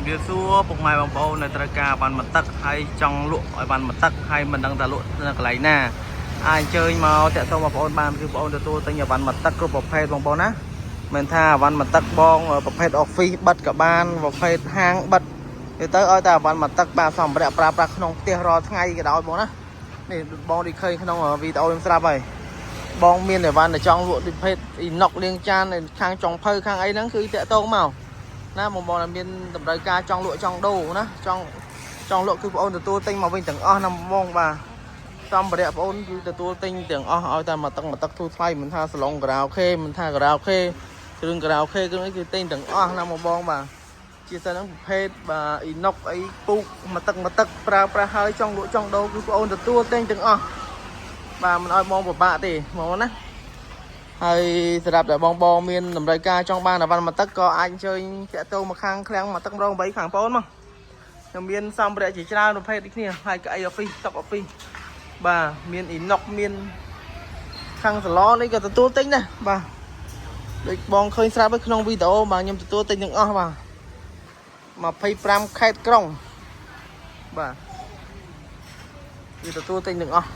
ជំរាបសួរពុកម៉ែបងប្អូននៅត្រូវការបានមកទឹកហើយចង់លក់ឲ្យបានមកទឹកហើយមិនដឹងថាលក់នៅកន្លែងណាអាចអញ្ជើញមកតាក់ទងបងប្អូនបានគឺបងប្អូនទទួលទិញឲ្យបានមកទឹកគ្រប់ប្រភេទបងប្អូនណាមិនថាអវ៉ាន់មកទឹកបងប្រភេទ office បិទក៏បានប្រភេទហាងបិទទៅឲ្យតែអវ៉ាន់មកទឹកបាទសម្ភារៈប្រើប្រាស់ក្នុងផ្ទះរាល់ថ្ងៃក៏ដោយបងណានេះបងđiឃើញក្នុងវីដេអូខ្ញុំស្រាប់ហើយបងមានអវ៉ាន់តែចង់លក់ប្រភេទអ៊ីណុកលាងចានខាងចុងភៅខាងអីហ្នឹងគឺតាក់ទងមកណាបងប្អូនមានតម្រូវការចង់លក់ចង់ដូរណាចង់លក់គឺបងប្អូនទទួលទិញមកវិញទាំងអស់ណាបងបាទសម្ភារៈបងប្អូនគឺទទួលទិញទាំងអស់ឲ្យតែមកទឹកទូថ្លៃមិនថាសាឡុងការ៉ាអូខេមិនថាការ៉ាអូខេគ្រឿងការ៉ាអូខេគ្រឿងអីគឺទិញទាំងអស់ណាបងបាទជាស្អីហ្នឹងប្រភេទបាទអ៊ីណុកអីពូកមកទឹកប្រើប្រាស់ហើយចង់លក់ចង់ដូរគឺបងប្អូនទទួលទិញទាំងអស់បាទមិនឲ្យបងពិបាកទេបងប្អូនណាហើយសម្រាប់តែបងមានតម្រូវការចង់បានអវ៉ាន់មកទឹកក៏អាចអញ្ជើញតាក់ទងមកខាងឃ្លាំងមកទឹកម្ដង8ខាងបងប្អូនមកខ្ញុំមានសម្ភារៈជាច្រើនប្រភេទដូចគ្នាហើយកៅអី office តុក office បាទមានអ៊ីណុកមានខាងសាឡននេះក៏ទទួលទិញដែរបាទដូចបងឃើញស្រាប់នៅក្នុងវីដេអូបាទខ្ញុំទទួលទិញទាំងអស់បាទ25ខេត្តក្រុងបាទគឺទទួលទិញទាំងអស់